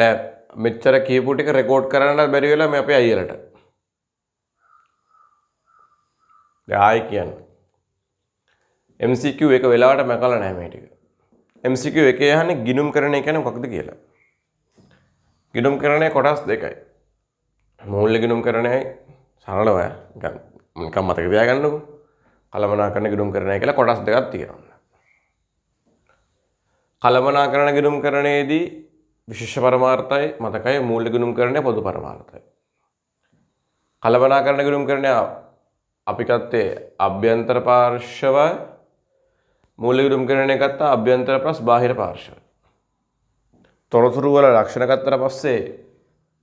දැන් මෙච්චර කියපු ටික රෙකෝඩ් කරන්න බැරි වෙලා මේ අපේ අයියලට. දැන් ආයි කියන්නේ. MCQ එක වෙලාවට මැකලා නැහැ මේ ටික. MCQ එකේ යහන්නේ ගිණුම්කරණය කියන්නේ මොකක්ද කියලා. ගිණුම්කරණය කොටස් දෙකයි. මූල්‍ය ගිණුම්කරණයයි සරලව නිකන් මතක තියාගන්නකො. කළමනාකරණ ගිණුම්කරණය කියලා කොටස් දෙකක් තියෙනවා. කළමනාකරණ ගිණුම්කරණයේදී විශේෂ පරමාර්ථයි මතකයි මූල්‍ය ගිණුම්කරණය පොදු පරමාර්ථයි. කළමනාකරණ ගිණුම්කරණය අපි ගත්තේ අභ්‍යන්තර පාර්ශව මූල්‍ය ගිණුම්කරණය ගත්තා අභ්‍යන්තර ප්ලස් බාහිර පාර්ශව. තොරතුරු වල ලක්ෂණ ගත්තට පස්සේ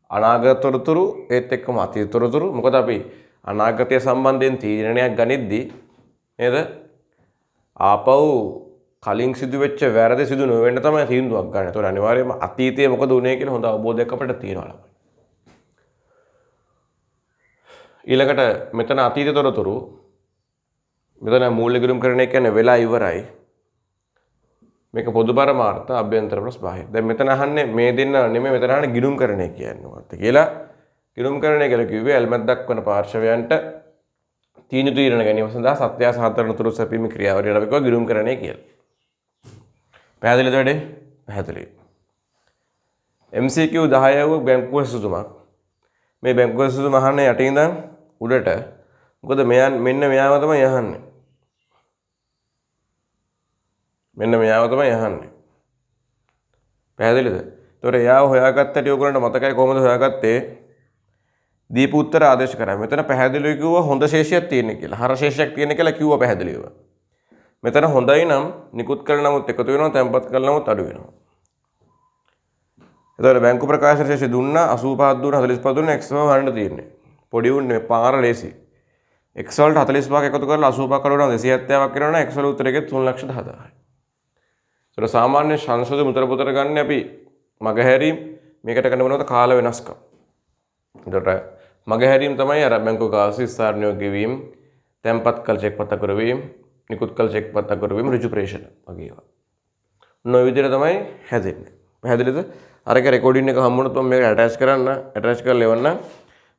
අනාගත තොරතුරු ඒත් එක්කම අතීත තොරතුරු. මොකද අපි අනාගතය සම්බන්ධයෙන් තීරණයක් ගනිද්දී නේද? ආපහු කලින් සිදුවෙච්ච වැරදි සිදු නොවෙන්න තමයි තීන්දුවක් ගන්න. ඒතකොට අනිවාර්යයෙන්ම අතීතයේ මොකද වුනේ කියලා හොඳ අවබෝධයක් අපිට තියෙනවා. ඊළඟට මෙතන අතීත තොරතුරු මෙතන මූල්‍ය ගිණුම්කරණය කියන්නේ වෙලා ඉවරයි. මේක පොදු පරමාර්ථ අභ්‍යන්තර ප්ලස් බාහිර. දැන් මෙතන අහන්නේ මේ දෙන්න නෙමෙයි මෙතන අහන්නේ ගිණුම්කරණය කියන්නේ මොකක්ද කියලා. ගිණුම්කරණය කියලා කිව්වේ ඇල්මක් දක්වන පාර්ශවයන්ට තීරණ ගැනීම සඳහා සත්‍ය සහතරණ තුරු සැපීමේ ක්‍රියාවලියට අපි කියනවා ගිණුම්කරණය කියලා. පැහැදිලිද වැඩේ? පැහැදිලි. MCQ 10 වූ බැංකුව සුසුමක්. මේ බැංකුව සුසුම අහන්නේ යටින් ඉඳන් උඩට. මොකද මෙන්න මෙයාව තමයි අහන්නේ. මෙන්න මෙයාව තමයි අහන්නේ. පැහැදිලිද? ඒතකොට එයාව හොයාගත්තට ඔයගොල්ලන්ට මතකයි කොහොමද හොයාගත්තේ? දීප උත්තර ආදේශ කරා. මෙතන පැහැදිලිව කිව්වා හොඳ ශේෂයක් තියෙන කියලා. හර ශේෂයක් තියෙන කියලා කිව්වා පැහැදිලිව. මෙතන හොඳයි නම් නිකුත් කළ නමුත් එකතු වෙනවා, තැන්පත් කළ නමුත් අඩු වෙනවා. එතකොට බැංකු ප්‍රකාශන ශේෂය දුන්නා 85 දුන්නා 45 දුන්නා x වලට තියෙන්නේ. පොඩි උන්නේ පාර ලේසි. x වලට 45ක් එකතු කරලා 85 කරනවා 270ක් කරනවා x වල උත්තරේ 3,10,000යි. ඒතර සාමාන්‍ය සංශෝධන මුතර පුතර ගන්න අපි මගහැරීම් මේකට කරන මොනවද කාල වෙනස්කම්. එතකොට මගහැරීම් තමයි අර බැංකු කාසි ස්ථාරණය ගෙවීම, තැන්පත් කළ චෙක් පත්ත කරවීම, නිකුත් කළ චෙක් පත්ත කරවීම, ඍජු ප්‍රේෂණ වගේ ඒවා. නො විදිහට තමයි හැදෙන්නේ. පැහැදිලිද? අරක රෙකෝඩින් එක හම්බුනොත් මම මේක ඇටච් කරන්න, ඇටච් කරලා එවන්න.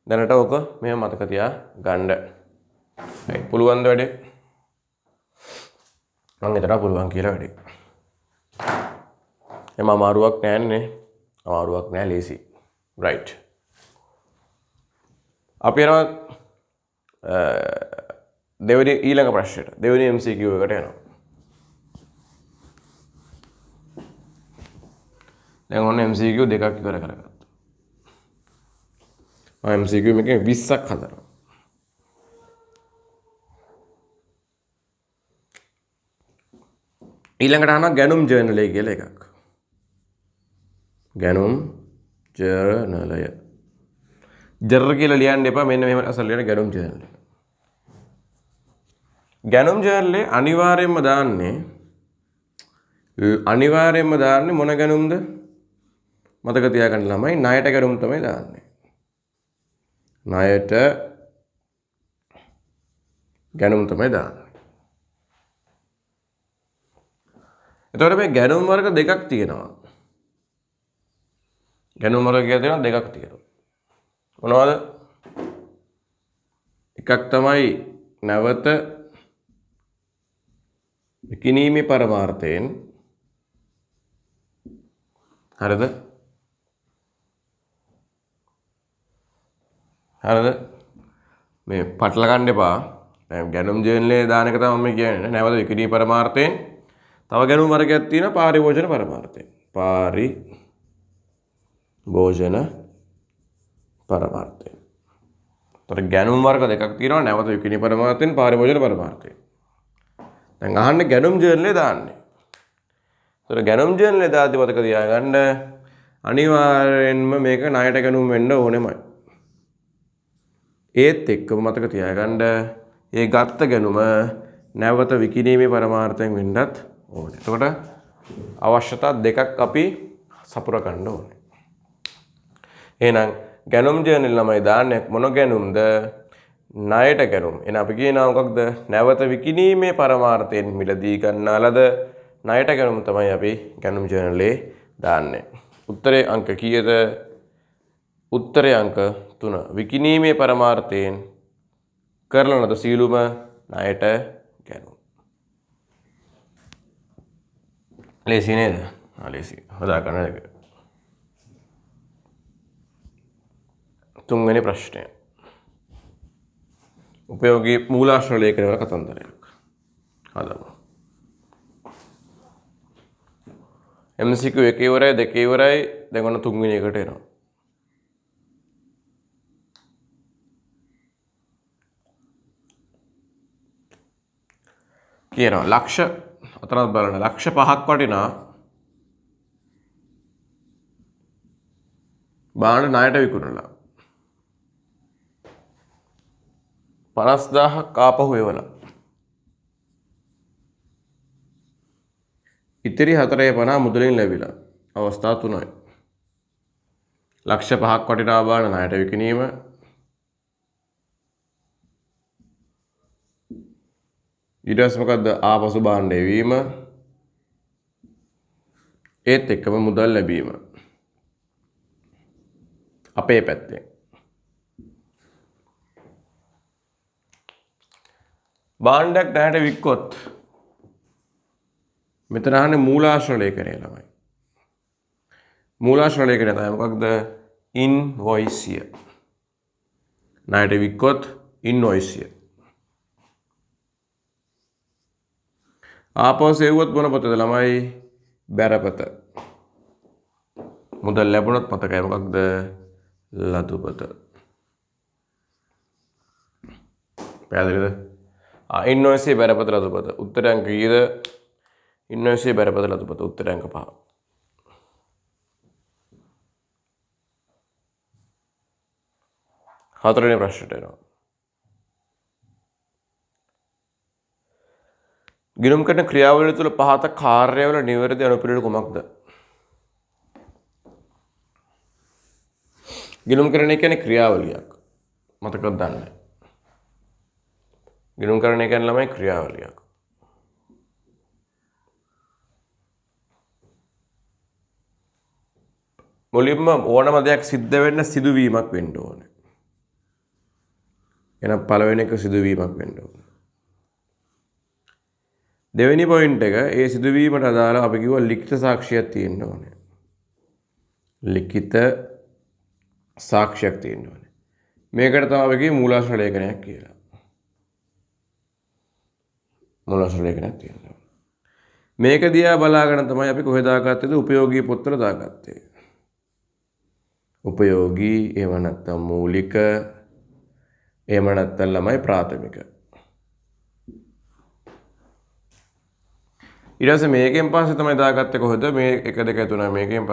දැනට ඔක මෙහෙම මතක තියා ගන්න. හරි පුළුවන් ද වැඩේ? මම හිතනවා පුළුවන් කියලා වැඩේ. එම අමාරුවක් නෑනේ. අමාරුවක් නෑ ලේසි. right. අපි යනවා දෙවෙනි ඊළඟ ප්‍රශ්නෙට. දෙවෙනි MCQ එකට යනවා. දැන් ඔන්න MCQ දෙකක් ඉවර කරගත්තා. මම MCQ මේකේ 20ක් හදනවා. ඊළඟට අහනවා ගැනුම් ජර්නලය කියලා එකක්. ගැනුම් ජර්නලය. ජර් කියලා ලියන්න එපා. මෙන්න මෙහෙම අසල ලියන ගැනුම් ජර්නලය. ගැනුම් ජර්නලේ අනිවාර්යයෙන්ම දාන්නේ මොන ගැනුම්ද? මතක තියාගන්න ළමයි ණයට ගැනුම් තමයි දාන්නේ. ණයට ගැනුම් තමයි දාන්නේ. එතකොට මේ ගැනුම් වර්ග දෙකක් තියෙනවා. ගැනුම් වර්ග කියලා තියෙනවා දෙකක් තියෙනවා. මොනවද? එකක් තමයි නැවත විකිණීමේ පරමාර්ථයෙන්. හරිද? හරිද? මේ පටල ගන්න එපා. දැන් ගැනුම් ජර්නලේ දාන එක තමයි මම කියන්නේ. නැවත විකිණීමේ පරමාර්ථයෙන්. තව ගැනුම් වර්ගයක් තියෙනවා පාරිභෝජන පරමාර්ථයෙන්. පාරිභෝජන පරමාර්ථයෙන්. ඒතර ගැනුම් වර්ග දෙකක් තියෙනවා නැවත විකිණීමේ පරමාර්ථයෙන් පාරිභෝජන පරමාර්ථයෙන්. දැන් අහන්නේ ගැනුම් ජර්නලේ දාන්නේ. ඒතර ගැනුම් ජර්නලේ දාද්දි මතක තියාගන්න අනිවාර්යෙන්ම මේක ණයට ගැනුම් වෙන්න ඕනෙමයි. ඒත් එක්කම මතක තියාගන්න ඒ ගත්ත ගැනුම නැවත විකිණීමේ පරමාර්ථයෙන් වෙන්නත් ඕනේ. එතකොට අවශ්‍යතා දෙකක් අපි සපුර ගන්න ඕනේ. එහෙනම් ගැනුම් ජර්නල් ළමයි දාන්නේ මොන ගැනුම්ද? ණයට ගැනුම්. එහෙනම් අපි කියනවා මොකක්ද? නැවත විකිණීමේ පරමාර්ථයෙන් මිලදී ගන්නා ලද ණයට ගැනුම් තමයි අපි ගැනුම් ජර්නලේ දාන්නේ. උත්තරේ අංක කීයද? උත්තරේ අංක 3. විකිණීමේ පරමාර්ථයෙන් කරන ලද සියලුම ණයට ගැනුම්. ලේසි නේද? ලේසි. හදා ගන්න එක. තුන්වෙනි ප්‍රශ්නය. උපයෝගී මූලාශ්‍ර ලේඛන වල කතන්දරයක්. හදමු. MCQ 1 ඉවරයි 2 ඉවරයි දැන් ඔන්න තුන්වෙනි එකට එනවා. කියනවා ලක්ෂ අතරත් බලන්න ලක්ෂ 5ක් වටිනා බාණ්ඩ ණයට විකුණලා 50000ක් ආපහු එවලා ඉතිරි 450 මුදලින් ලැබිලා අවස්ථා 3යි. ලක්ෂ 5ක් වටිනා බාණ්ඩ ණයට විකිණීම ඊට පස්සේ මොකද්ද ආපසු බාණ්ඩ එවීම ඒත් එක්කම මුදල් ලැබීම අපේ පැත්තෙන් බාණ්ඩයක් ණයට වික්කොත් මෙතන අහන්නේ මූලාශ්‍ර ලේඛනය ළමයි. මූලාශ්‍ර ලේඛනය තමයි මොකක්ද? ඉන්වොයිස් එක. ණයට වික්කොත් ඉන්වොයිස් එක. ආපහු එව්වොත් මොන පොතද ළමයි? බැරපත. මුදල් ලැබුණොත් මතකයි මොකක්ද? ලතු පොත. පැහැදිලිද? ඉන්වොයිස් එකේ බැරපත ලතු පොත. උත්තරය අංක කීයද? ඉන්වොයිස් එකේ බැරපත ලතු පොත. උත්තරය අංක 5. හතරවෙනි ප්‍රශ්නට එනවා. ගිණුම් කරන ක්‍රියාවලිය තුළ පහත කාර්යවල නිවැරදි අනුපිළිවෙල කුමක්ද? ගිණුම් කරන කියන්නේ ක්‍රියාවලියක්. මතකද දන්නේ? ගිණුම් කරන කියන්නේ ළමයි ක්‍රියාවලියක්. මුලින්ම ඕනම දෙයක් සිද්ධ වෙන්න සිදුවීමක් වෙන්න ඕනේ. එහෙනම් පළවෙනි එක සිදුවීමක් වෙන්න ඕනේ. දෙවෙනි පොයින්ට් එක ඒ සිදුවීමට අදාළ අපි කිව්වා ලිඛිත සාක්ෂියක් තියෙන්න ඕනේ. ලිඛිත සාක්ෂියක් තියෙන්න ඕනේ. මේකට තමයි අපි කිව්වේ මූලාශ්‍ර ලේඛනයක් කියලා. මූලාශ්‍ර ලේඛනයක් තියෙන්න ඕනේ. මේක දිහා බලාගෙන තමයි අපි කොහෙද දාගත්තේද උපයෝගී පොත්වල දාගත්තේ. උපයෝගී එහෙම නැත්නම් මූලික එහෙම නැත්නම් ළමයි ප්‍රාථමික. ඊට පස්සේ මේකෙන් පස්සේ තමයි දාගත්තේ කොහෙද? මේ 1 2 3 මේකෙන්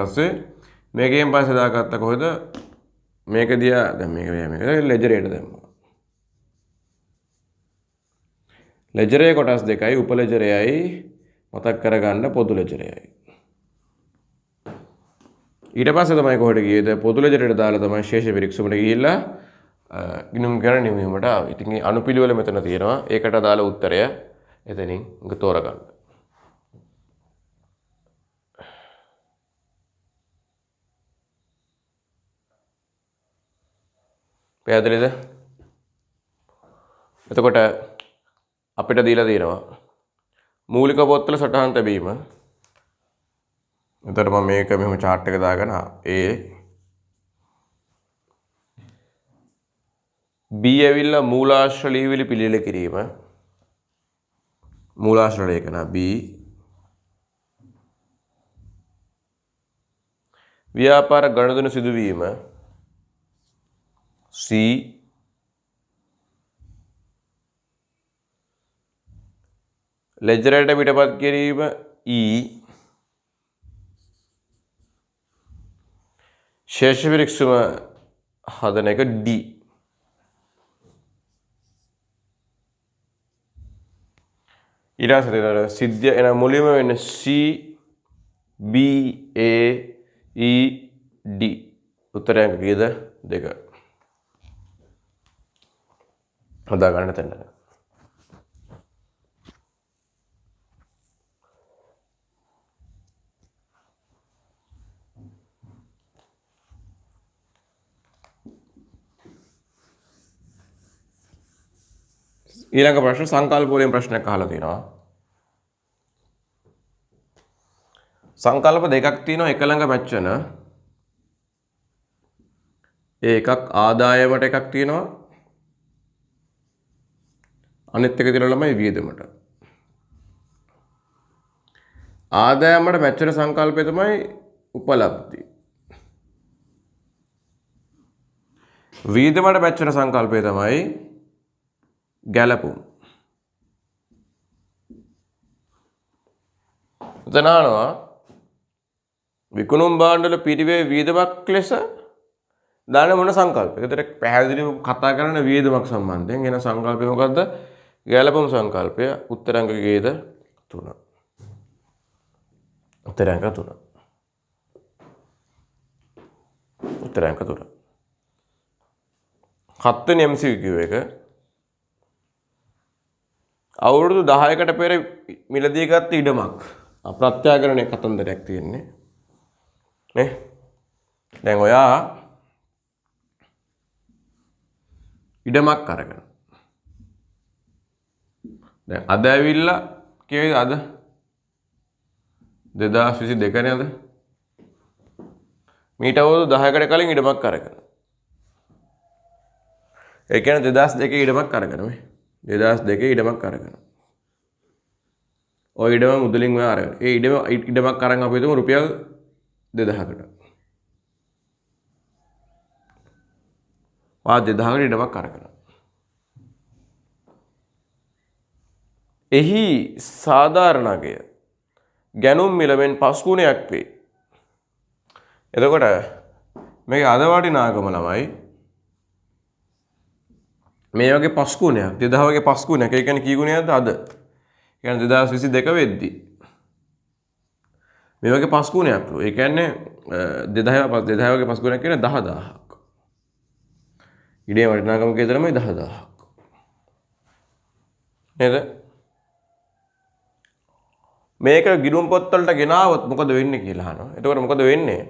පස්සේ දාගත්තා කොහෙද? මේක දිහා දැන් මේක ලෙජරේට දැම්මා. ලෙජරේ කොටස් දෙකයි උප ලෙජරේයි මතක් කරගන්න පොදු ලෙජරේයි. ඊට පස්සේ තමයි කොහෙට ගියේද? පොදු ලෙජරේට දාලා තමයි ශේෂ පිරික්සුමට ගිහිල්ලා ගිණුම් කරන නිවීමට ආවේ. ඉතින් මේ අනුපිළිවෙල මෙතන තියෙනවා. ඒකට අදාළ උත්තරය එතනින් තෝරගන්න. පැහැදිලිද? එතකොට අපිට දීලා තියෙනවා මූලික පොත්වල සටහන් තැබීම. එතකොට මම මේක මෙහෙම chart එක දාගෙන B ඇවිල්ලා මූලාශ්‍ර ලියවිලි පිළියෙල කිරීම. මූලාශ්‍ර ලේඛන B. ව්‍යාපාර ගනුදෙනු සිදුවීම C. ලෙජරයට පිටපත් කිරීම E. ශේෂ පිරික්සුම හදන එක D. ඊට පස්සේ සිද්ධිය එන මුලින්ම වෙන්නේ C B A E D. උත්තරය කීයද? 2. හදා ගන්න තැන. ඊළඟ ප්‍රශ්න සංකල්ප වලින් ප්‍රශ්නයක් අහලා තියෙනවා. සංකල්ප දෙකක් තියෙනවා එක ළඟ මැච් වෙන. ඒ එකක් ආදායමට එකක් තියෙනවා. අනිත් එක තියෙනවා ළමයි වියදමට. ආදායමට මැච් වෙන සංකල්පය තමයි උපලබ්ධි. වියදමට මැච් වෙන සංකල්පය තමයි ගැලපුම්. උතනානවා විකුණුම් භාණ්ඩවල පිරිවේ වියදමක් ලෙස දාන මොන සංකල්පයක? ඒකට පැහැදිලිව කතා කරන වියදමක් සම්බන්ධයෙන් එන සංකල්පය මොකද්ද? ගැලපුම් සංකල්පය. උත්තරංග ගේද 3. උත්තරංග 3. උත්තරංග 3. 7 වෙනි MCQ එක අවුරුදු 10කට පෙර මිලදී ගත්ත ඉඩමක් අප්‍රත්‍යාකරණය කතන්දරයක් තියෙන්නේ නේ. දැන් ඔයා ඉඩමක් අරගෙන දැන් අද ඇවිල්ලා කීයද අද 2022 නේ අද. මීට අවුරුදු 10කට කලින් ඉඩමක් අරගෙන. ඒ කියන්නේ 2002 ඉඩමක් අරගෙන මේ 2002 ඉඩමක් අරගෙන. ඔය ඉඩම මුදලින් ඔයා අරගෙන. ඒ ඉඩමක් අරන් අපි හිතමු රුපියල් 2000කට. වා 2000කට ඉඩමක් අරගෙන. එහි සාධාරණ අගය ගැනුම් මිලෙන් 5 ගුණයක් වේ. එතකොට මේක අද වටිනාකම ළමයි මේ වගේ 5 ගුණයක් 2000 වගේ 5 ගුණයක්. ඒ කියන්නේ කී ගුණයක්ද අද? කියන්නේ 2022 වෙද්දි මේ වගේ 5 ගුණයක් ලෝ. ඒ කියන්නේ 2000 වගේ 5 ගුණයක් කියන්නේ 10000ක්. ඉඩේ වටිනාකම කීයද ළමයි 10000ක්. නේද? මේක ගිණුම් පොත් වලට ගෙනාවොත් මොකද වෙන්නේ කියලා අහනවා. එතකොට මොකද වෙන්නේ?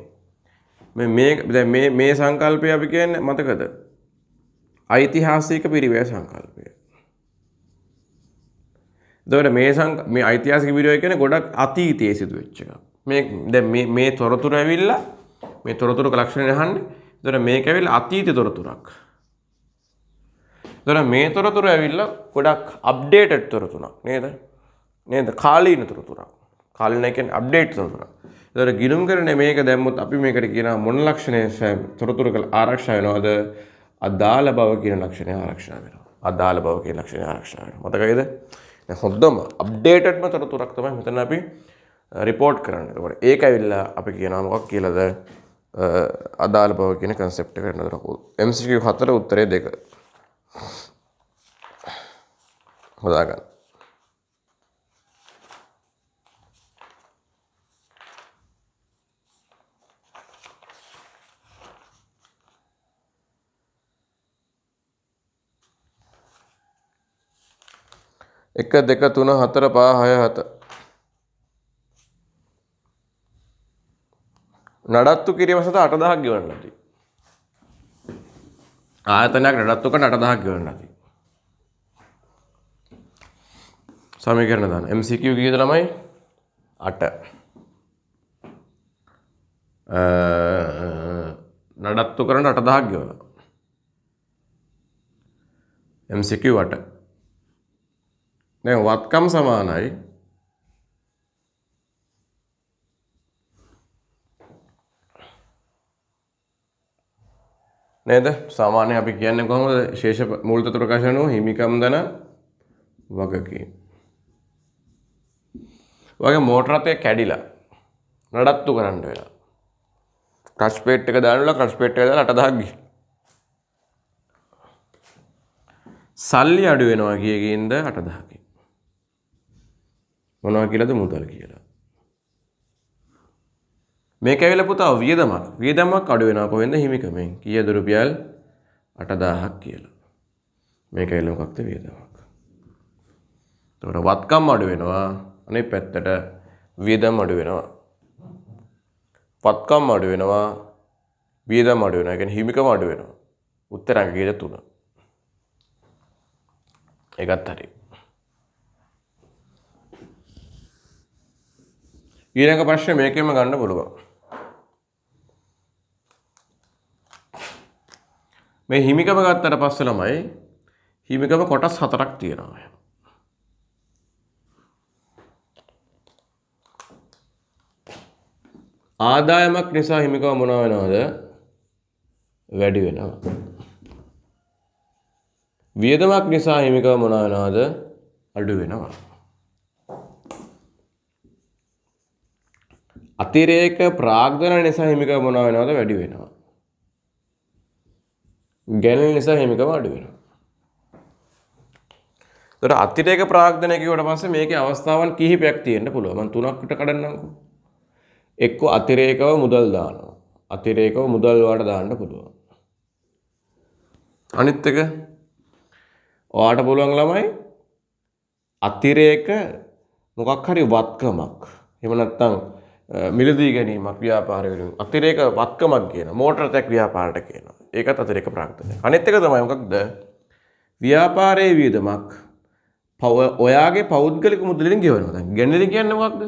දැන් මේ සංකල්පය අපි කියන්නේ මතකද? ඓතිහාසික පිරිවැය සංකල්පය. එතකොට මේ ඓතිහාසික පිරිවැය කියන්නේ ගොඩක් අතීතයේ සිදුවෙච්ච එකක්. දැන් මේ තොරතුරු ඇවිල්ලා මේ තොරතුරු ලක්ෂණ අහන්නේ. එතකොට මේක ඇවිල්ලා අතීත තොරතුරක්. එතකොට මේ තොරතුරු ඇවිල්ලා ගොඩක් අප්ඩේටඩ් තොරතුරක් නේද? නේද? කාලීන තොරතුරක්. කාලීන කියන්නේ අප්ඩේට් තොරතුරක්. එතකොට ගිණුම් කරන්නේ මේක දැම්මොත් අපි මේකට කියනවා මොන ලක්ෂණය තොරතුරක ආරක්ෂා වෙනවද? අදාළ බව කියන ලක්ෂණය ආරක්ෂා වෙනවා. අදාළ බව කියන ලක්ෂණය ආරක්ෂා වෙනවා. මතකයිද? දැන් හොඳම අප්ඩේටඩ්ම තොරතුරක් තමයි මෙතන අපි රිපෝට් කරන්නේ. එතකොට ඒක ඇවිල්ලා අපි කියනවා මොකක් කියලාද? අදාළ බව කියන concept එක කරනවා. MCQ 4 උත්තරේ 2. හොදාගන්න. එක දෙක තුන හතර පහ හය හත නඩත්තු කිරීම සඳහා 8000ක් ගෙවන්න ඇති. ආයතනයක් නඩත්තු කරන 8000ක් ගෙවන්න ඇති. සමීකරණ දාන්න. MCQ කීයද ළමයි? 8. නඩත්තු කරන 8000ක් ගෙවලා. MCQ 8. දැන් වත්කම් සමානයි නේද? සාමාන්‍ය අපි කියන්නේ කොහොමද? ශේෂ මූලික ප්‍රකාශන හිමිකම් දන වගකීම්. වගේ මෝටර රථය කැඩිලා නඩත්තු කරන්න වෙලා. ක්‍රෂ් ප්ලේට් එක දානවල ක්‍රෂ් ප්ලේට් එක දාලා 8000ක් ගිහින්. සල්ලි අඩු වෙනවා කියකින්ද 8000ක්. මොනවා කියලාද? මුදල් කියලා. මේක ඇවිල්ලා පුතා වියදමක්. වියදමක් අඩු වෙනවා කොහෙන්ද? හිමිකමෙන්. කීයද? රුපියල් 8000ක් කියලා. මේක ඇවිල්ලා මොකක්ද? වියදමක්. ඒතකොට වත්කම් අඩු වෙනවා. අනිත් පැත්තට වියදම් අඩු වෙනවා. වත්කම් අඩු වෙනවා. වියදම් අඩු වෙනවා. ඒ කියන්නේ හිමිකම අඩු වෙනවා. උත්තරංග කීයද? 3. ඒකත් හරි. ඊළඟ ප්‍රශ්නේ මේකෙම ගන්න පුළුවන්. මේ හිමිකම ගත්තට පස්සේ ළමයි හිමිකම කොටස් 4ක් තියෙනවා. ආදායමක් නිසා හිමිකම මොනවා වෙනවද? වැඩි වෙනවා. වියදමක් නිසා හිමිකම මොනවා වෙනවද? අඩු වෙනවා. අතිරේක ප්‍රාග්ධන නිසා හිමිකම මොනවා වෙනවද? වැඩි වෙනවා. ගැළෙන නිසා හිමිකම අඩු වෙනවා. ඒතර අතිරේක ප්‍රාග්ධන කියුවට පස්සේ මේකේ අවස්ථාවන් කිහිපයක් තියෙන්න පුළුවන්. මම තුනක් විතර කඩන්නම්කෝ. එක්ක අතිරේකව මුදල් දානවා. අතිරේකව මුදල් වලට දාන්න පුළුවන්. අනිත් එක ඔයාට පුළුවන් ළමයි අතිරේක මොකක් හරි වත්කමක්. එහෙම නැත්නම් මිලදී ගැනීමක් ව්‍යාපාරවලින් අතිරේක වත්කමක් කියන මෝටර තැක් ව්‍යාපාරයට කියනවා. ඒකත් අතිරේක ප්‍රාග්ධනය. අනිත් එක තමයි මොකක්ද? ව්‍යාපාරයේ වියදමක් ඔයාගේ පෞද්ගලික මුදලින් ගෙවනවා. දැන් ගැනීම කියන්නේ මොකක්ද?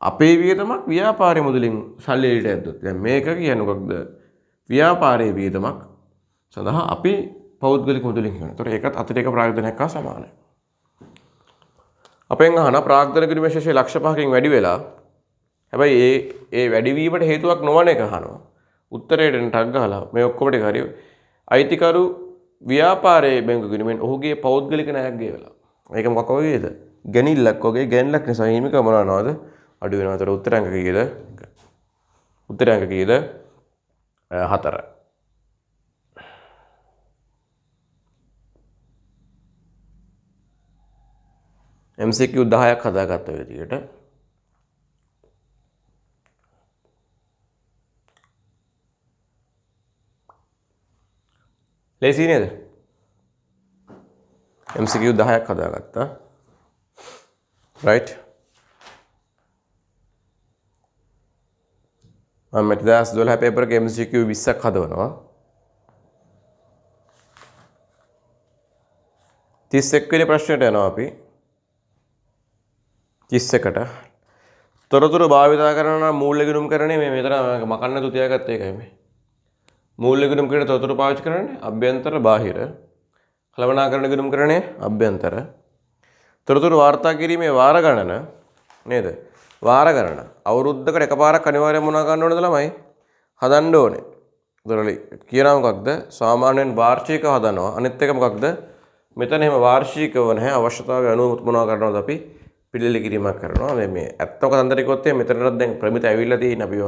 අපේ වියදමක් ව්‍යාපාරයේ මුදලින් සල්ලි වලට ඇද්දොත්. දැන් මේක කියන්නේ මොකක්ද? ව්‍යාපාරයේ වියදමක් සඳහා අපි පෞද්ගලික මුදලින් කරනවා. ඒතර ඒකත් අතිරේක ප්‍රාග්ධනයක් හා සමානයි. අපෙන් අහන ප්‍රාග්ධන කිරීමේ ශේෂය ලක්ෂ 5කින් වැඩි වෙලා හැබැයි ඒ වැඩිවීමට හේතුවක් නොවන එක අහනවා. උත්තරයට ටක් ගහලා මේ ඔක්කොම ටික හරි අයිතිකරු ව්‍යාපාරයේ බැංකු ගිණුමෙන් ඔහුගේ පෞද්ගලික ණයක් ගෙවලා. ඒක මොකක් වගේද? ගැනිල්ලක් වගේ ගැනිල්ලක් නිසා හිමිකම මොනවාද? අඩු වෙනවා. ඒතර උත්තරාංක කීයද? උත්තරාංක කීයද? 4. MCQ 10ක් හදාගත්ත විදිහට ලේසි නේද? MCQ 10ක් හදාගත්තා. right? මම 2012 පේපර් එක MCQ 20ක් හදවනවා. 31 වෙනි ප්‍රශ්නයට යනවා අපි. 31ට තොරතුරු භාවිතා කරන මූල්‍ය ගිණුම්කරණය මේ මෙතන මකන්න තුතියාගත්ත එකයි මේ. මූල්‍ය ගිණුම්කරණය තොරතුරු පාවිච්චි කරන්නේ අභ්‍යන්තර බාහිර. කළමනාකරණ ගිණුම්කරණය අභ්‍යන්තර. තොරතුරු වාර්තා කිරීමේ වාර ගණන නේද? වාර ගණන අවුරුද්දකට එකපාරක් අනිවාර්යයෙන් මොනවා ගන්න ඕනද ළමයි? හදන්න ඕනේ. ඒතරලි කියනවා මොකක්ද? සාමාන්‍යයෙන් වාර්ෂිකව හදනවා. අනිත් එක මොකක්ද? මෙතන එහෙම වාර්ෂිකව නැහැ. අවශ්‍යතාවය අනුව මොනවා කරනවද අපි? පිළිලි කිරීමක් කරනවා. මේ ඇත්තක තන්දරිකොත් මෙතනට දැන් ප්‍රමිත ඇවිල්ලා තියෙන අපි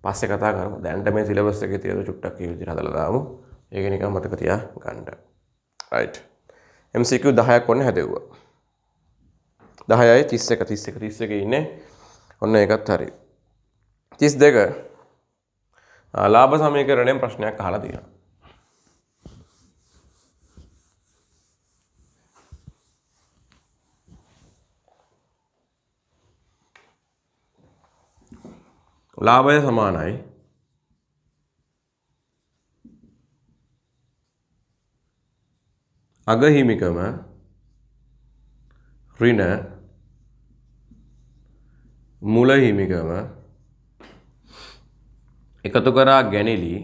පස්සේ කතා කරමු. දැන්ට මේ සිලබස් එකේ තියෙන චුට්ටක් මේ විදිහට හදලා දාමු. ඒක නිකන් මතක තියා ගන්න. right. MCQ 10ක් වොන්නේ හැදෙව්වා. 10යි 31 ඉන්නේ. ඔන්න ඒකත් හරි. 32 ලාභ සමීකරණයෙන් ප්‍රශ්නයක් අහලා තියෙනවා. ලාභය සමානයි අගහිමිකම ඍණ මුල හිමිකම එකතු කරා ගැනිලි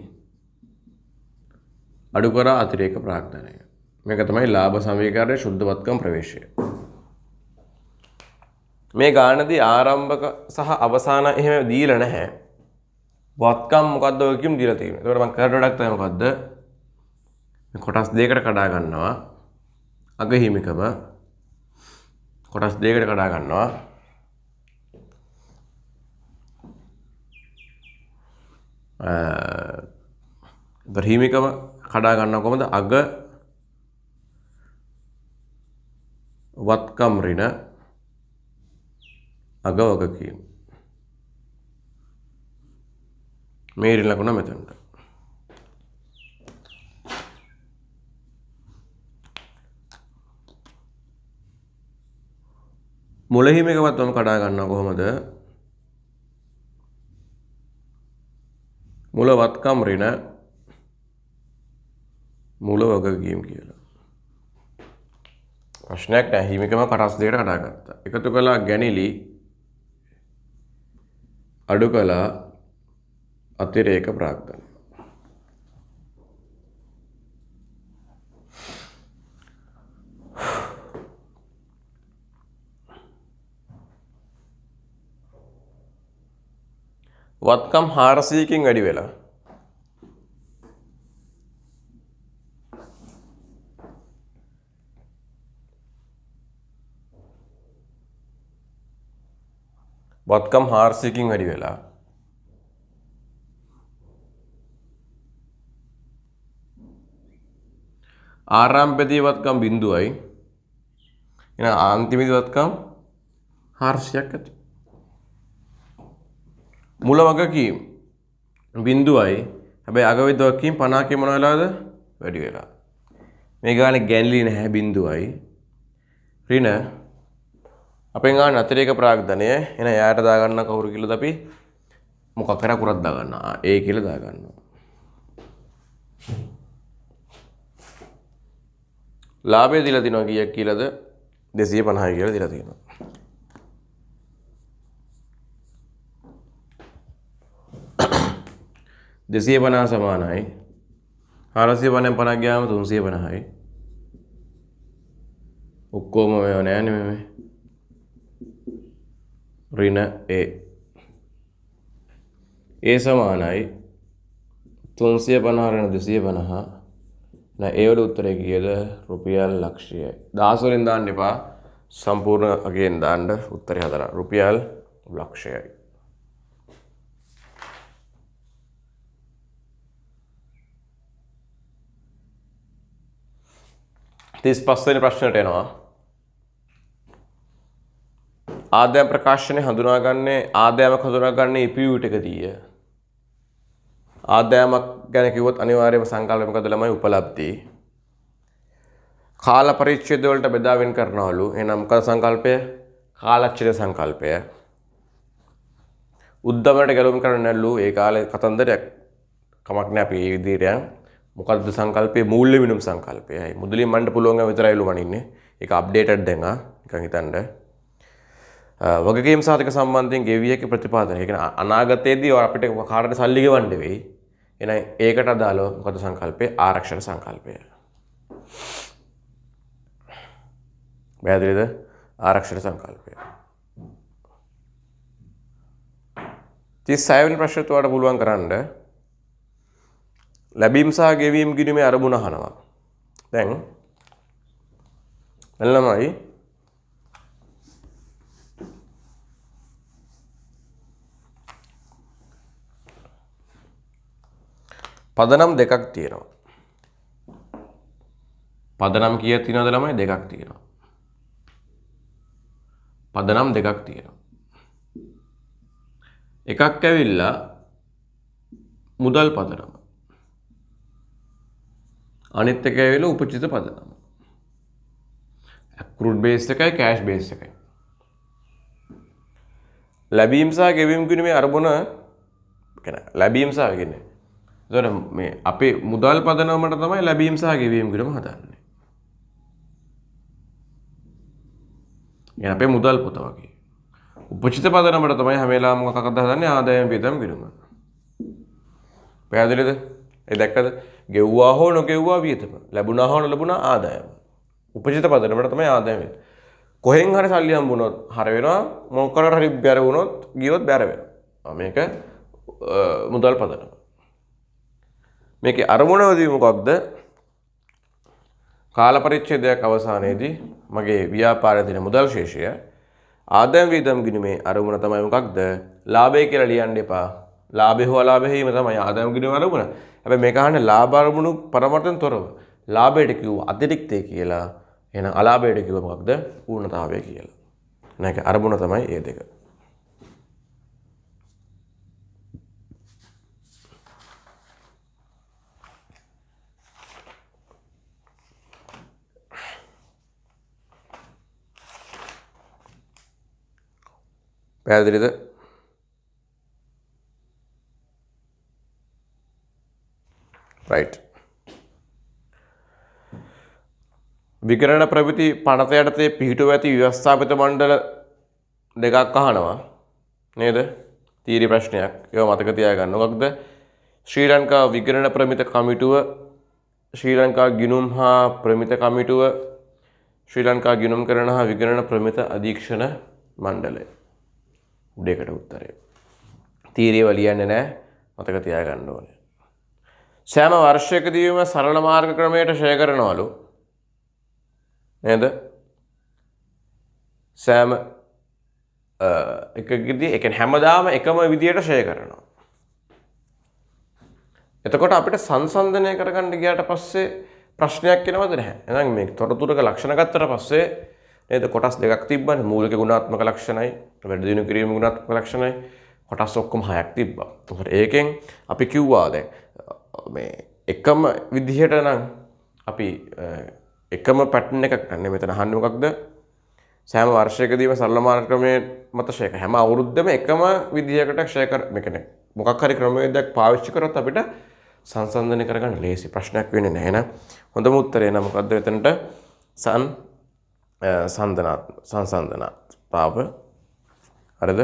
අඩු කරා අතිරේක ප්‍රාග්ධනය. මේක තමයි ලාභ සමීකරණයේ ශුද්ධවත්කම් ප්‍රවේශය. මේ ගානදී ආරම්භක සහ අවසාන එහෙම දීලා නැහැ. වත්කම් මොකද්ද ඔය කියමු දීලා තියෙනවා. ඒකට මම කරට වැඩක් තමයි මොකද්ද? මේ කොටස් දෙකකට කඩා ගන්නවා. අගහිමිකම කොටස් දෙකකට කඩා ගන්නවා. හිමිකම කඩා ගන්නවා කොහොමද? අග වත්කම් ඍණ අග වගකීම්. මේ ඍණ ලකුණ මෙතනට. මුල හිමිකමත් මම කඩා ගන්නවා කොහොමද? මුල වත්කම් ඍණ මුල වගකීම් කියලා. ප්‍රශ්නයක් නැහැ. හිමිකම කටස් දෙකට කඩාගත්තා. එකතු කළා ගැනිලි අඩු කළා අතිරේක ප්‍රාග්ධන. වත්කම් 400කින් වැඩි වෙලා වත්කම් 400කින් වැඩි වෙලා ආරම්භයේදී වත්කම් 0යි එන අන්තිමේදී වත්කම් 400ක් ඇති. මුල වගකීම් 0යි හැබැයි අගවිද්ද වගකීම් 50කින් මොන වෙලාවද වැඩි වෙලා. මේ ගානේ ගැන්ලි නැහැ 0යි ඍණ අපෙන් ගන්න අතිරේක ප්‍රාග්ධනය එන යාට දාගන්න කවුරු කියලාද අපි මොකක් කරා කුරක් දාගන්නවා A කියලා දාගන්නවා. ලාභය දීලා තිනවා කීයක් කියලාද 250යි කියලා දීලා තියෙනවා. දෙසිය 50 සමානයි 450න් 50 ගියාම 350යි. ඔක්කොම මේව නෑනේ මේ ඍණ A සමානයි 350 ඍණ 250 නෑ ඒ වල උත්තරේ කීයද රුපියල් ලක්ෂයයි. 10 වලින් දාන්න එපා සම්පූර්ණ අගයෙන් දාන්න උත්තරේ හදලා රුපියල් ලක්ෂයයි. 35 වෙනි ප්‍රශ්නයට එනවා. ආදායම් ප්‍රකාශනය හඳුනාගන්නේ ආදායමක් හඳුනාගන්නේ ඉපියුට එකදීය. ආදායමක් ගැන කිව්වොත් අනිවාර්යයෙන්ම සංකල්ප මොකද ළමයි උපලබ්ධි. කාල පරිච්ඡේද වලට බෙදා වෙන් කරනවලු. එහෙනම් මොකද සංකල්පය? කාලච්ඡේද සංකල්පය. උද්දමයට ගැලවුම් කරන්න නැල්ලු ඒ කාලේ කතන්දරයක්. කමක් නෑ අපි මේ විදිහට යන්. මොකද්ද සංකල්පයේ මූල්‍ය විනුම් සංකල්පයයි. මුදලින් මණ්ඩ පුළුවන් විතරයිලු වණින්නේ. ඒක අප්ඩේටඩ් දැන් නිකන් හිතන්න. වගකීම් සාධක සම්බන්ධයෙන් ගෙවිය හැකි ප්‍රතිපාදන. ඒ කියන්නේ අනාගතයේදී අපිට කාටද සල්ලි ගෙවන්න වෙයි. එහෙනම් ඒකට අදාළව මොකද සංකල්පය? ආරක්ෂක සංකල්පය. පැහැදිලිද? ආරක්ෂක සංකල්පය. 36 වෙනි ප්‍රශ්නයට ඔයාලට පුළුවන් කරන්න ලැබීම් සහ ගෙවීම් ගිණුමේ අරමුණ අහනවා. දැන් ළමයි පදනම් දෙකක් තියෙනවා. පදනම් කීයක් තියෙනවද ළමයි? දෙකක් තියෙනවා. පදනම් දෙකක් තියෙනවා. එකක් ඇවිල්ලා මුදල් පදනම. අනිත් එක ඇවිල්ලා උපචිත පදනම. accrued base එකයි cash base එකයි. ලැබීම් සහ ගෙවීම් ගිණුමේ අරමුණ කියන්නේ ලැබීම් සහ කියන්නේ. එතකොට මේ අපේ මුදල් පදනමට තමයි ලැබීම් සහ ගෙවීම් ගිණුම හදන්නේ. يعني අපේ මුදල් පොත වගේ. උපචිත පදනමට තමයි හැම වෙලාවම මොකක්ද හදන්නේ? ආදායම් වියදම් ගිණුම. පැහැදිලිද? ඒ දැක්කද? ගෙව්වා හෝ නොගෙව්වා වියදම. ලැබුණා හෝ නොලැබුණා ආදායම. උපචිත පදනමට තමයි ආදායම වෙන්නේ. කොහෙන් හරි සල්ලි හම්බුනොත් හර වෙනවා. මොකකට හරි බැර වුණොත් ගියොත් බැර වෙනවා. මේක මුදල් පදනම. මේකේ අරමුණවදී මොකක්ද? කාල පරිච්ඡේදයක් අවසානයේදී මගේ ව්‍යාපාරයේ තියෙන මුදල් ශේෂය ආදායම් වියදම් ගිණුමේ අරමුණ තමයි මොකක්ද? ලාභය කියලා ලියන්න එපා. ලාභය හෝ අලාභය හිම තමයි ආදායම් ගිණුමේ අරමුණ. හැබැයි මේක අහන්නේ ලාභ අරමුණු පරමතෙන් තොරව. ලාභයට කිව්ව අතිරික්තය කියලා. එහෙනම් අලාභයට කිව්ව මොකක්ද? පූර්ණතාවය කියලා. නැක අරමුණ තමයි මේ දෙක. පැහැදිලිද? right. විකරණ ප්‍රවෘත්ති පනත යටතේ පිහිටුව ඇති ව්‍යවස්ථාපිත මණ්ඩල දෙකක් අහනවා නේද? තීරි ප්‍රශ්නයක්. ඒව මතක තියාගන්න. මොකක්ද? ශ්‍රී ලංකා විකරණ ප්‍රමිත කමිටුව, ශ්‍රී ලංකා ගිණුම් හා ප්‍රමිත කමිටුව, ශ්‍රී ලංකා ගිණුම් කරන හා විකරණ ප්‍රමිත අධීක්ෂණ මණ්ඩලය. උඩේකට උත්තරය. තීරියව ලියන්නේ නැහැ. මතක තියාගන්න ඕනේ. සෑම වර්ෂයකදීම සරල මාර්ග ක්‍රමයට ෂෙය කරනවලු නේද? සෑම එකකදී ඒ කියන්නේ හැමදාම එකම විදියට ෂෙය කරනවා. එතකොට අපිට සංසන්දනය කරගන්න ගියාට පස්සේ ප්‍රශ්නයක් එනවද නැහැ? එහෙනම් මේ තොරතුරක ලක්ෂණ ගත්තට පස්සේ නේද කොටස් දෙකක් තිබ්බනේ. මූලික ගුණාත්මක ලක්ෂණයි, වැඩි දියුණු කිරීම ගුණාත්මක ලක්ෂණයි. කොටස් ඔක්කොම 6ක් තිබ්බා. එතකොට ඒකෙන් අපි කිව්වා දැන් මේ එකම විදිහට නම් අපි එකම පැටර්න් එකක් ගන්න. මෙතන අහන්නේ මොකක්ද? සෑම වර්ෂයකදීම සරල මාර්ග ක්‍රමයේ මත ෂෙය කර. හැම අවුරුද්දෙම එකම විදිහකට ෂෙය කර. මේ කියන්නේ මොකක් හරි ක්‍රමවේදයක් පාවිච්චි කරොත් අපිට සංසන්දනය කරගන්න ලේසි. ප්‍රශ්නයක් වෙන්නේ නැහැ නේද? හොඳම උත්තරේ නම් මොකද්ද එතනට? සංසන්දනාත්මතාව. හරිද?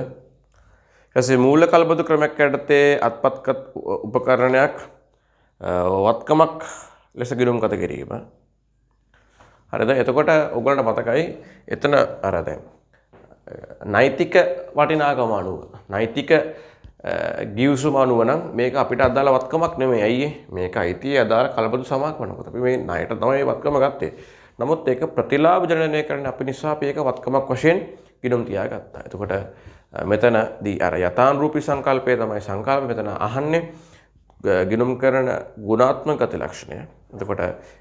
ඊපස්සේ මූල කල්පතු ක්‍රමයක් යටතේ අත්පත් උපකරණයක් වත්කමක් ලෙස ගිණුම්ගත කිරීම. හරිද? එතකොට ඔයගොල්ලන්ට මතකයි එතන අර දැන් නෛතික වටිනාකම අනුව නෛතික ගිවිසුම අනුව නම් මේක අපිට අදාළ වත්කමක් නෙමෙයි. අයියේ මේක අයිතිය අදාළ කල්පතු සමාක් වෙනකොට අපි මේ ණයට තමයි වත්කම ගත්තේ. නමුත් ඒක ප්‍රතිලාභ ජනනය කරන්න අපි නිසා අපි ඒක වත්කමක් වශයෙන් ගිණුම් තියාගත්තා. එතකොට මෙතනදී අර යථානුරූපී සංකල්පය තමයි සංකල්ප මෙතන අහන්නේ ගිණුම් කරන ගුණාත්මක ගති ලක්ෂණය. එතකොට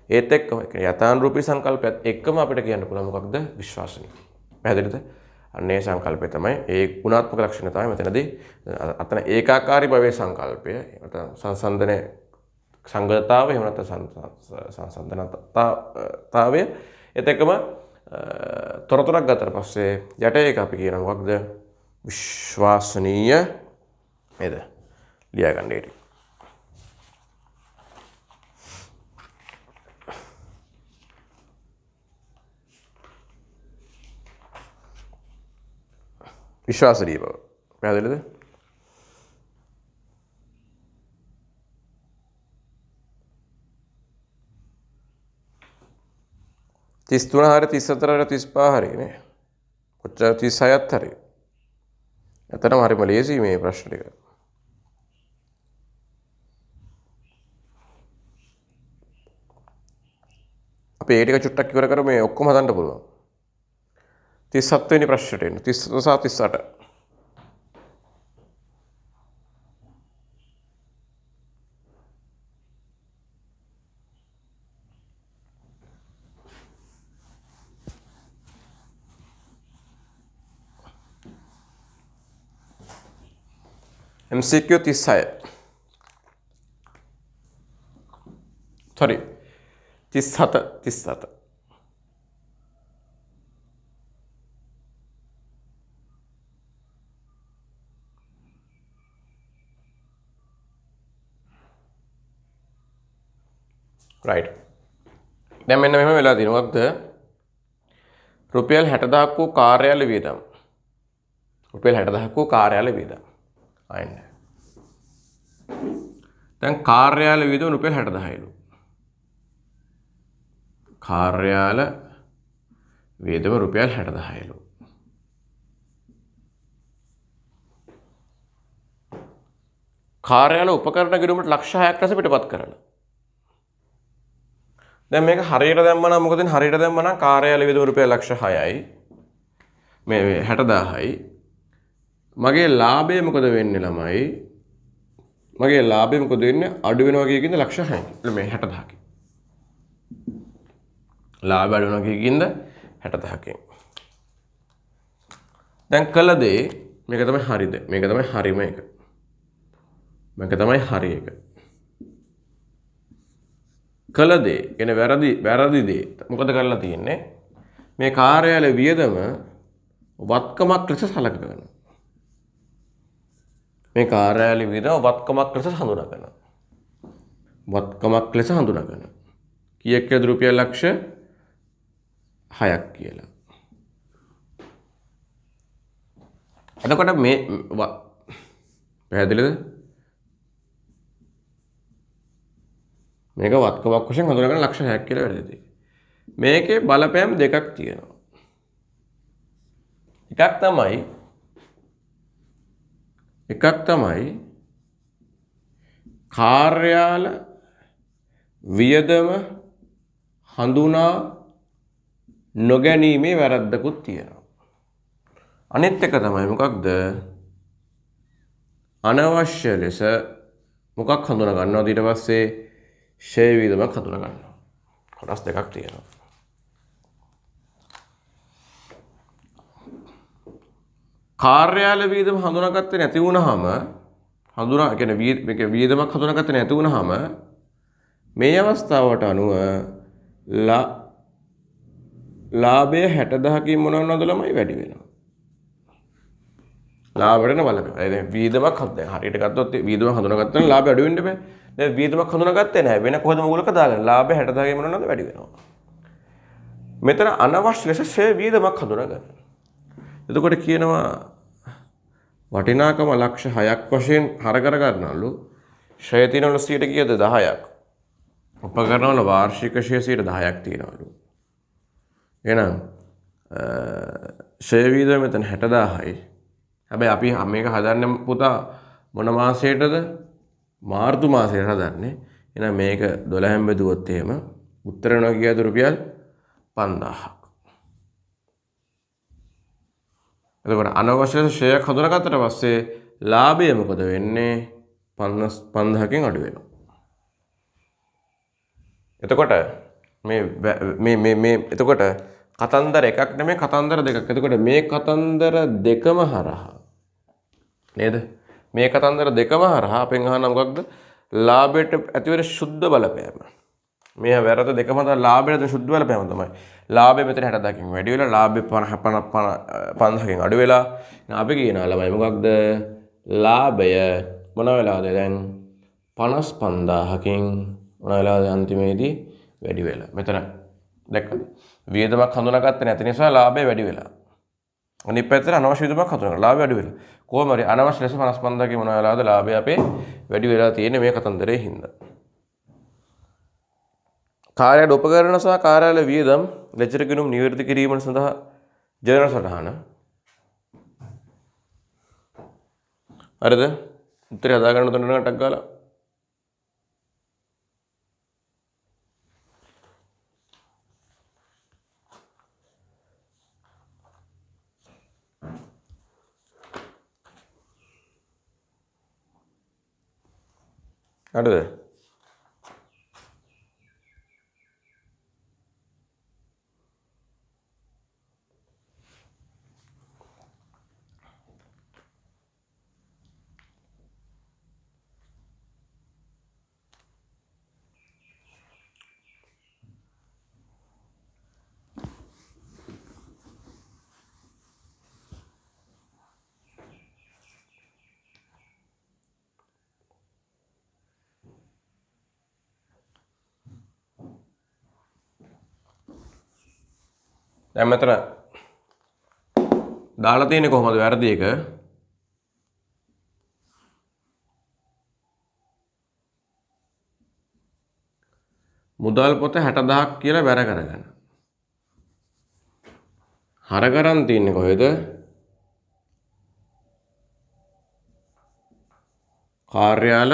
ඒත් එක්කම යථානුරූපී සංකල්පයත් එක්කම අපිට කියන්න පුළුවන් මොකක්ද? විශ්වාසනීය. පැහැදිලිද? අන්නේ සංකල්පය තමයි ඒ ගුණාත්මක ලක්ෂණ තමයි මෙතනදී අතන ඒකාකාරී භවයේ සංකල්පය. නැත්නම් සංසන්දනයේ සංගතතාවය එහෙම නැත්නම් සංසන්දනතාවය. ඒත් එක්කම තොරතුරක් ගත්තට පස්සේ යට ඒක අපි කියන මොකක්ද? විශ්වාසනීය නේද? ලියා ගන්න ඒක. විශ්වාසනීය බව. පැහැදිලිද? තිස් තුන හරි 34 35 හරි නේ. කොච්චර 36ත් හරි. එතරම් හරිම ලේසි මේ ප්‍රශ්න ටික. අපි ඒ ටික චුට්ටක් ඉවර කරමු. මේ ඔක්කොම හදන්න පුළුවන්. 37 වෙනි ප්‍රශ්නට එන්න. 37 සහ 38. MCQ 36. Sorry. 37. Right. දැන් මෙන්න මෙහෙම වෙලා තියෙනවා. මොකක්ද? රුපියල් 60000ක් වූ කාර්යාල වියදම්. රුපියල් 60000ක් වූ කාර්යාල වියදම්. අයන්න. දැන් කාර්යාල වියදම රුපියල් 60000යිලු. කාර්යාල වියදම රුපියල් 60000යිලු. කාර්යාල උපකරණ ගිණුමට ලක්ෂ 6ක් රැස පිටපත් කරලා. දැන් මේක හරියට දැම්ම නම් මොකද වෙන්නේ? හරියට දැම්ම නම් කාර්යාල වියදම රුපියල් ලක්ෂ 6යි. මේ 60000යි. මගේ ලාභය මොකද වෙන්නේ ළමයි? මගේ ලාභය මොකද වෙන්නේ? අඩු වෙනවා කියකින්ද ලක්ෂ 6යි. මේ 60000කින්. ලාභය අඩු වෙනවා කියකින්ද 60000කින්. දැන් කළ දේ මේක තමයි හරිද? මේක තමයි හරිම එක. මේක තමයි හරි එක. කළ දේ කියන්නේ වැරදි දේ මොකද කරලා තියෙන්නේ? මේ කාර්යාල වියදම වත්කමක් ලෙස සලකනවා. මේ කාර්යාල වියදම වත්කමක් ලෙස හඳුනාගන්නවා. වත්කමක් ලෙස හඳුනාගන්නවා. කීයක් කියලා රුපියල් ලක්ෂ 6ක් කියලා. එතකොට මේ පැහැදිලිද? මේක වත්කමක් වශයෙන් හඳුනාගෙන ලක්ෂ 6ක් කියලා වැඩි. මේකේ බලපෑම් දෙකක් තියෙනවා. එකක් තමයි කාර්යාල වියදම හඳුනා නොගැනීමේ වැරද්දකුත් තියෙනවා. අනිත් එක තමයි මොකක්ද? අනවශ්‍ය ලෙස මොකක් හඳුනා ගන්නවද ඊට පස්සේ ෂෙයා වියදමක් හඳුනා ගන්නවා. කොටස් දෙකක් තියෙනවා. කාර්යාල වියදම හඳුනාගත්තේ නැති වුනහම වියදමක් හඳුනාගත්තේ නැති වුනහම මේ අවස්ථාවට අනුව ලාභය 60000කින් මොනවද ළමයි වැඩි වෙනවා. ලාභයට බලපෑම. දැන් වියදමක් හරියට ගත්තොත් වියදමක් හඳුනාගත්තා නම් ලාභය අඩු වෙන්න බෑ. දැන් වියදමක් හඳුනාගත්තේ නැහැ. වෙන කොහොමද මූලක දාගන්න? ලාභය 60000කින් මොනවද වැඩි වෙනවා. මෙතන අනවශ්‍ය ලෙස ෂෙයා වියදමක් හඳුනාගන්න. එතකොට කියනවා වටිනාකම ලක්ෂ 6ක් වශයෙන් හර කර ගන්නවලු ෂෙයා තියෙනවලු 100ට කීයද 10ක්. උපකරණ වල වාර්ෂික ෂෙයා 10ක් තියෙනවලු. එහෙනම් ෂෙයා වියදම මෙතන 60000යි. හැබැයි අපි මේක හදන්නේ පුතා මොන මාසයටද? මාර්තු මාසයට හදන්නේ. එහෙනම් මේක 12න් බෙදුවොත් එහෙම උත්තර වෙනවා කීයද? රුපියල් 5000ක්. එතකොට අනවශ්‍ය ෂෙයා හඳුනාගත්තට පස්සේ ලාභය මොකද වෙන්නේ? 5000කින් අඩු වෙනවා. එතකොට එතකොට කතන්දර එකක් නෙමෙයි කතන්දර දෙකක්. එතකොට මේ කතන්දර දෙකම හරහා නේද? මේ කතන්දර දෙකම හරහා අපෙන් අහන මොකක්ද? ලාභයට ඇතිවෙන සුද්ධ බලපෑම. මේ වැරද්ද දෙකම තමයි ලාභයට සුද්ධ බලපෑම තමයි. ලාභය මෙතන 60000කින් වැඩි වෙලා ලාභය 5000කින් අඩු වෙලා. අපි කියනවා ළමයි මොකක්ද? ලාභය මොන වෙලාවද දැන් 55000කින් මොන වෙලාවද අන්තිමේදී වැඩි වෙලා. මෙතන දැක්කද? වියදමක් හඳුනාගත්තේ නැති නිසා ලාභය වැඩි වෙලා. අනිත් පැත්තට අනවශ්‍ය වියදමක් හඳුනාගන්න ලාභය අඩු වෙලා. කොහොම හරි අනවශ්‍ය ලෙස 55000කින් මොන වෙලාවද ලාභය අපේ වැඩි වෙලා තියෙන්නේ මේ කතන්දරේ හින්දා. කාර්යාල උපකරණ සහ කාර්යාල වියදම් ලෙජර් ගිණුම් නිවැරදි කිරීම සඳහා ජර්නල් සටහන. හරිද? උත්තරය හදා ගන්න තුනකට ටක් ගාලා. හරිද? දැන් මෙතන දාලා තියෙන්නේ කොහොමද වැරදි එක? මුදල් පොත 60000ක් කියලා බැර කරගන්න. හර කරන් තියන්නේ කොහෙද? කාර්යාල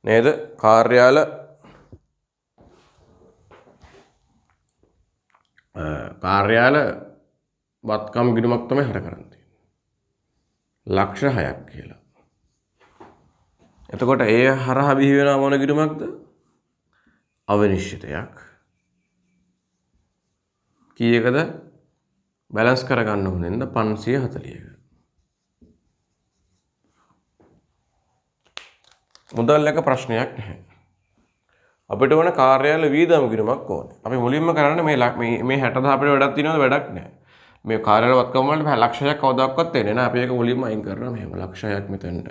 නේද? කාර්යාල වත්කම් ගිණුමක් තමයි හර කරන් තියෙන්නේ. ලක්ෂ 6ක් කියලා. එතකොට ඒ හරහා බිහි වෙන මොන ගිණුමක්ද? අවිනිශ්චිතයක්. කීයකද? බැලන්ස් කරගන්න ඕනෙන්ද 540ක. මුදල් එක ප්‍රශ්නයක් නැහැ. අපිට ඕන කාර්යාල වියදම් ගිණුමක් ඕනේ. අපි මුලින්ම කරන්නේ මේ 60000 අපිට වැඩක් තියෙනවද? වැඩක් නැහැ. මේ කාර්යාල වත්කම් වලට ලක්ෂයක් කවදාවත් එන්නේ නැහැ. අපි ඒක මුලින්ම අයින් කරනවා. මෙහෙම ලක්ෂයක් මෙතනට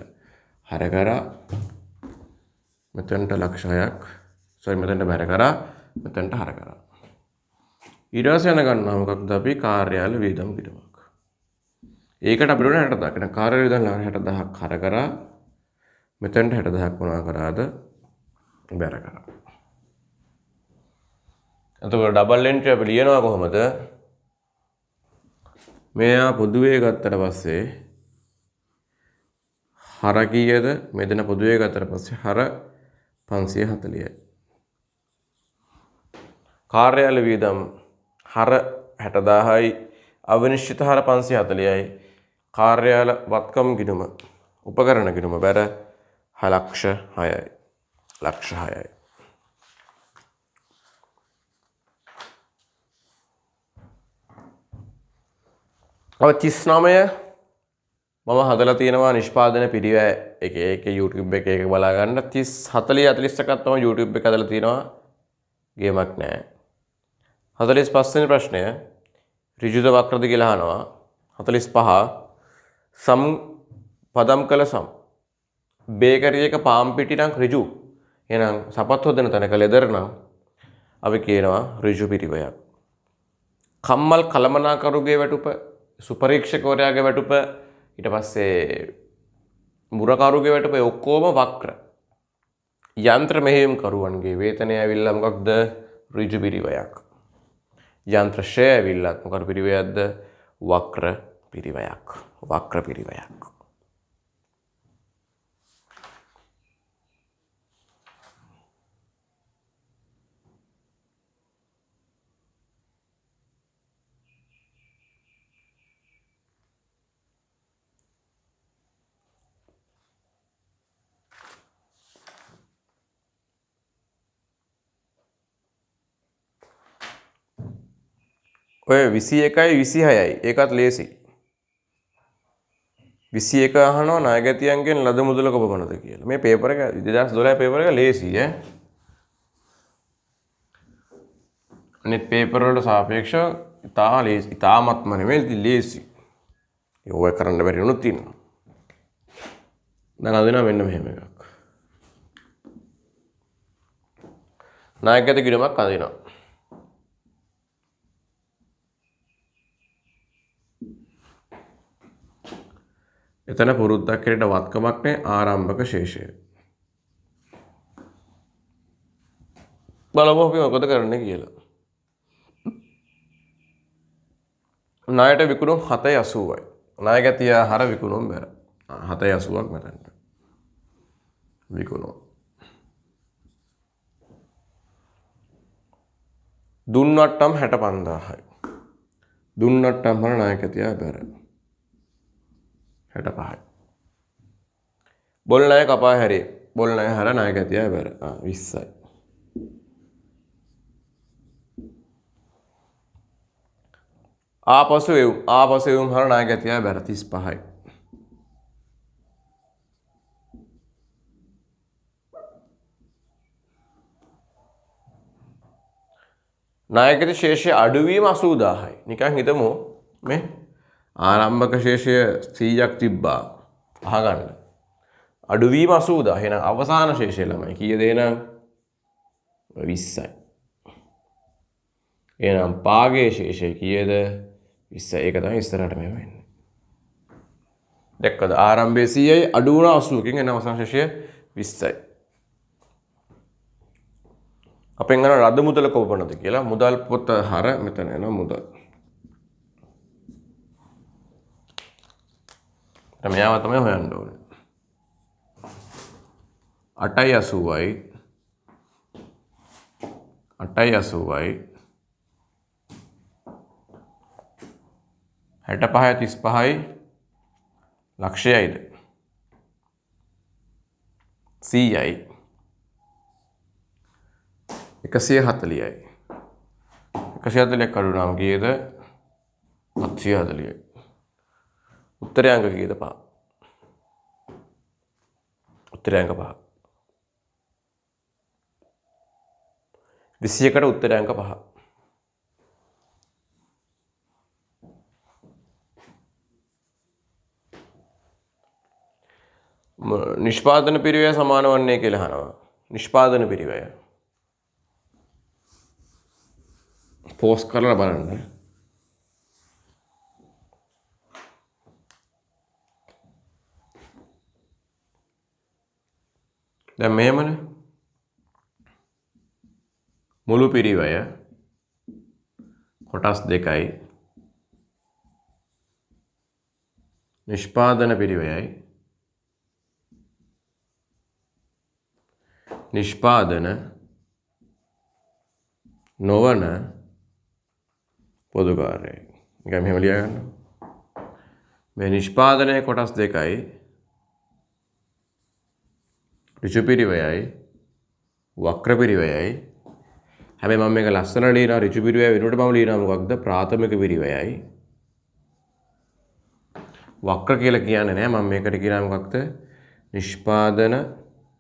හර කරා මෙතනට ලක්ෂ 6ක් සෝරි මෙතනට බැර කරා මෙතනට හර කරා. ඊට පස්සේ යන ගන්නවා මොකක්ද අපි කාර්යාල වියදම් කිරීමක්. ඒකට අපිට ඕන 60000ක්. එහෙනම් කාර්යාල වියදම් 60000ක් හර කරා මෙතනට 60000ක් මොනවා කරාද බැර කරා. එතකොට ඩබල් එන්ට්‍රි අපි ලියනවා කොහොමද? මෙයා පොදුවේ ගත්තට පස්සේ හර කීයද? මෙතන පොදුවේ ගත්තට පස්සේ හර 540යි. කාර්යාල වියදම් හර 60000යි අවිනිශ්චිත හර 540යි. කාර්යාල වත්කම් ගිණුම උපකරණ ගිණුම බැර ලක්ෂ 6යි. ලක්ෂ 6යි. ඔය 39 මම හදලා තියෙනවා නිෂ්පාදන පිළිවෙල එක YouTube එක බලා ගන්න 30 40 41ක් තමයි YouTube එක හදලා තියෙනවා ගේමක් නැහැ 45 වෙනි ප්‍රශ්නය ඍජුද වක්‍රද කියලා අහනවා 45 සම් පදම් කළ සම් බේකරි එක පාම් පිටි නම් ඍජු එහෙනම් සපත් හොදන තැනක ලෙදර් නම් අපි කියනවා ඍජු පිළිවෙලක් කම්මල් කලමනාකරුගේ වැටුප සුපරීක්ෂකවරයාගේ වැටුප ඊට පස්සේ මුරකරුගේ වැටුප ඔක්කොම වක්‍ර යන්ත්‍ර මෙහෙයුම් කරුවන්ගේ වේතනය ඇවිල්ලා මොකක්ද ඍජු පිරිවයක් යන්ත්‍ර ශ්‍රය ඇවිල්ලා මොකක්ද පිරිවයක්ද වක්‍ර පිරිවයක් වක්‍ර පිරිවයක් ඔය 21යි 26යි ඒකත් ලේසි 21 අහනවා ණයගැතියන්ගෙන් ලද මුදල කොපමණද කියලා මේ පේපර් එක 2012 පේපර් එක ලේසි ඈ අනිත් පේපර් වලට සාපේක්ෂව ඉතා ලේසි ඉතාමත්ම නෙමෙයි ලේසි ඒක කරන්න බැරි වුණොත් තියෙනවා දැන් අදිනවා මෙන්න මෙහෙම එකක් ණයගැති ගිණුමක් අදිනවා එතන පුරුද්දක් කෙරේට වත්කමක් නැහැ ආරම්භක ශේෂය. බලමු අපි මොකද කරන්නේ කියලා. ණයට විකුණුම් 780යි. ණයගැතිය හර විකුණුම් බැර. 780ක් මෙතනට. විකුණුම්. දුන්නට්ටම් 65000යි. දුන්නට්ටම් හර ණයගැතිය බැර. 65යි. බොල් ණය කපා හැරේ. බොල් ණය හර ණයගැතිය බැර. 20යි. ආපසු එවුම් හර ණයගැතිය බැර 35යි. ණයගැති ශේෂය අඩුවීම 80000යි. නිකන් හිතමු මේ ආරම්භක ශේෂය 100ක් තිබ්බා. අහගන්න. අඩුවීම 80000. එහෙනම් අවසාන ශේෂය ළමයි කීයද එහෙනම් 20යි. එහෙනම් පාගේ ශේෂය කීයද 20යි. ඒක තමයි ඉස්සරහට මේ වෙන්නේ. දැක්කද ආරම්භයේ 100යි අඩු වුණා 80කින් එන අවසාන ශේෂය 20යි. අපෙන් ගන්න රද මුදල කොපමණද කියලා මුදල් පොත හර මෙතන එනවා මුදල්. මෙයාව තමයි හොයන්න ඕනේ. 880යි 880යි 65යි 35යි ලක්ෂයයිද 100යි 140යි 140ක් අඩු නම් කීයද 740යි උත්තරාංක කීයද 5 උත්තරාංක 5 21කට උත්තරාංක 5 නිෂ්පාදන පිරිවැය සමාන වන්නේ කියලා අහනවා නිෂ්පාදන පිරිවැය. පෝස්ට් කරලා බලන්න. දැන් මෙහෙමනේ. මුළු පිරිවැය කොටස් දෙකයි. නිෂ්පාදන පිරිවැයයි. නිෂ්පාදන නොවන පොදු කාර්යය. නිකන් මෙහෙම ලියා ගන්න. මේ නිෂ්පාදනයේ කොටස් දෙකයි. ඍජු පිරිවැයයි වක්‍ර පිරිවැයයි. හැබැයි මම මේක ලස්සන ලියනවා ඍජු පිරිවැය වෙනුවට මම ලියනවා මොකක්ද? ප්‍රාථමික පිරිවැයයි. වක්‍ර කියලා කියන්නේ නෑ මම මේකට කියනවා මොකක්ද? නිෂ්පාදන